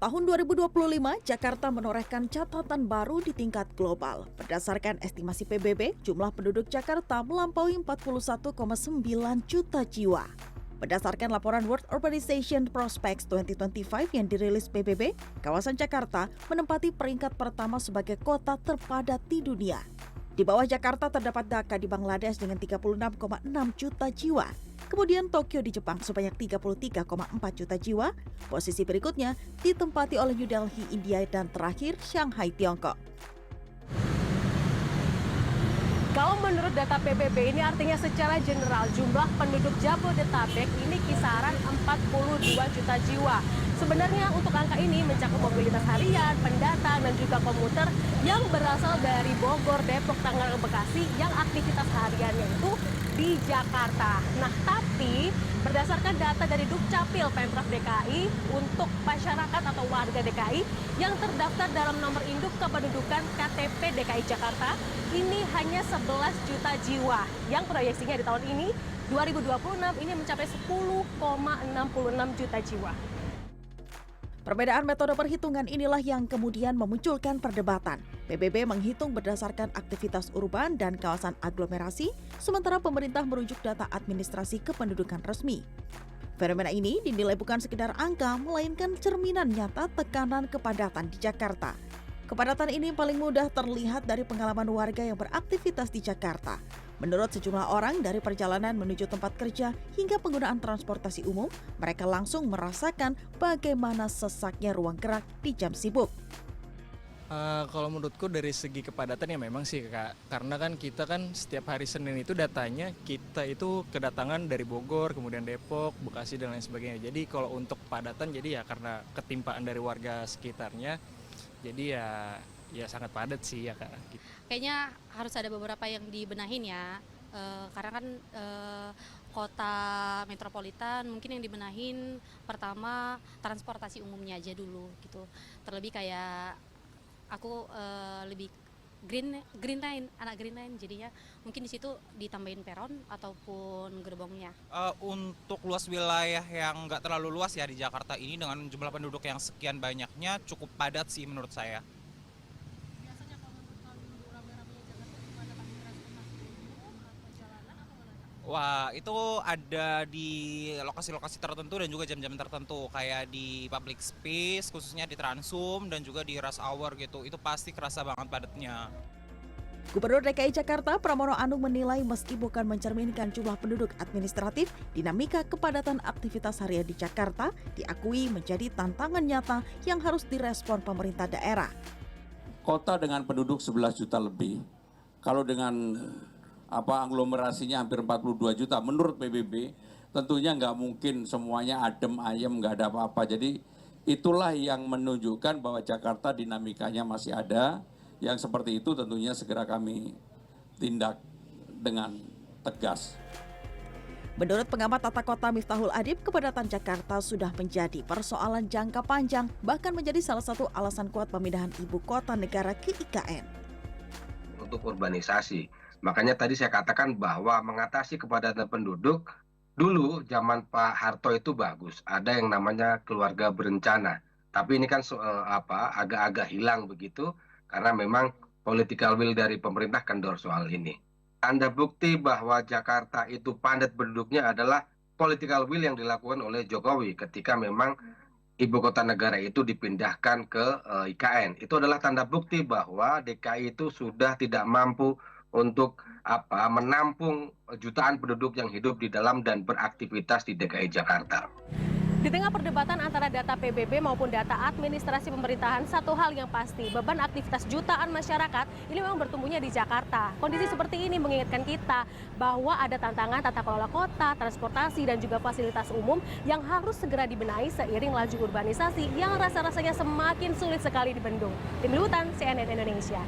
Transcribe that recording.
Tahun 2025, Jakarta menorehkan catatan baru di tingkat global. Berdasarkan estimasi PBB, jumlah penduduk Jakarta melampaui 41,9 juta jiwa. Berdasarkan laporan World Urbanization Prospects 2025 yang dirilis PBB, kawasan Jakarta menempati peringkat pertama sebagai kota terpadat di dunia. Di bawah Jakarta terdapat Dhaka di Bangladesh dengan 36,6 juta jiwa. Kemudian Tokyo di Jepang sebanyak 33,4 juta jiwa. Posisi berikutnya ditempati oleh New Delhi, India, dan terakhir Shanghai, Tiongkok. Kalau menurut data PBB ini artinya secara general jumlah penduduk Jabodetabek ini kisaran 42 juta jiwa. Sebenarnya untuk angka ini mencakup mobilitas harian, pendatang, dan juga komuter yang berasal dari Bogor, Depok, Tangerang, Bekasi yang aktivitas hariannya itu di Jakarta. Nah, tapi berdasarkan data dari Dukcapil Pemprov DKI untuk masyarakat atau warga DKI yang terdaftar dalam nomor induk kependudukan KTP DKI Jakarta, ini hanya 11 juta jiwa yang proyeksinya di tahun ini 2026 ini mencapai 10,66 juta jiwa. Perbedaan metode perhitungan inilah yang kemudian memunculkan perdebatan. PBB menghitung berdasarkan aktivitas urban dan kawasan aglomerasi, sementara pemerintah merujuk data administrasi kependudukan resmi. Fenomena ini dinilai bukan sekedar angka, melainkan cerminan nyata tekanan kepadatan di Jakarta. Kepadatan ini paling mudah terlihat dari pengalaman warga yang beraktivitas di Jakarta. Menurut sejumlah orang, dari perjalanan menuju tempat kerja hingga penggunaan transportasi umum, mereka langsung merasakan bagaimana sesaknya ruang gerak di jam sibuk. Kalau menurutku dari segi kepadatan ya memang sih Kak, karena kan kita kan setiap hari Senin itu datanya kita itu kedatangan dari Bogor, kemudian Depok, Bekasi dan lain sebagainya. Jadi kalau untuk kepadatan jadi ya karena ketimpaan dari warga sekitarnya, jadi ya sangat padat sih ya Kak. Kayaknya harus ada beberapa yang dibenahin ya, karena kan kota metropolitan mungkin yang dibenahin pertama transportasi umumnya aja dulu gitu. Terlebih kayak aku lebih green line, anak green line, jadinya mungkin di situ ditambahin peron ataupun gerbongnya. Untuk luas wilayah yang nggak terlalu luas ya di Jakarta ini dengan jumlah penduduk yang sekian banyaknya cukup padat sih menurut saya. Biasanya kalau untuk rame-ramenya Jakarta gimana Pak? Transportasi umum atau jalanan atau mana? Wah, itu ada di lokasi-lokasi tertentu dan juga jam-jam tertentu kayak di public space, khususnya di Transum dan juga di rush hour gitu. Itu pasti kerasa banget padatnya. Gubernur DKI Jakarta Pramono Anung menilai meski bukan mencerminkan jumlah penduduk administratif, dinamika kepadatan aktivitas harian di Jakarta diakui menjadi tantangan nyata yang harus direspon pemerintah daerah. Kota dengan penduduk 11 juta lebih, kalau dengan aglomerasinya hampir 42 juta, menurut PBB tentunya nggak mungkin semuanya adem ayem, nggak ada apa-apa. Jadi itulah yang menunjukkan bahwa Jakarta dinamikanya masih ada. Yang seperti itu tentunya segera kami tindak dengan tegas. Menurut pengamat tata kota Miftahul Adib, kepadatan Jakarta sudah menjadi persoalan jangka panjang, bahkan menjadi salah satu alasan kuat pemindahan ibu kota negara ke IKN. Untuk urbanisasi, makanya tadi saya katakan bahwa mengatasi kepadatan penduduk, dulu zaman Pak Harto itu bagus, ada yang namanya keluarga berencana. Tapi ini kan agak-agak hilang begitu, karena memang political will dari pemerintah kendor soal ini. Tanda bukti bahwa Jakarta itu padat penduduknya adalah political will yang dilakukan oleh Jokowi ketika memang ibu kota negara itu dipindahkan ke IKN. Itu adalah tanda bukti bahwa DKI itu sudah tidak mampu untuk menampung jutaan penduduk yang hidup di dalam dan beraktivitas di DKI Jakarta. Di tengah perdebatan antara data PBB maupun data administrasi pemerintahan, satu hal yang pasti, beban aktivitas jutaan masyarakat ini memang bertumbuhnya di Jakarta. Kondisi seperti ini mengingatkan kita bahwa ada tantangan tata kelola kota, transportasi, dan juga fasilitas umum yang harus segera dibenahi seiring laju urbanisasi yang rasa-rasanya semakin sulit sekali dibendung. Tim Liputan CNN Indonesia.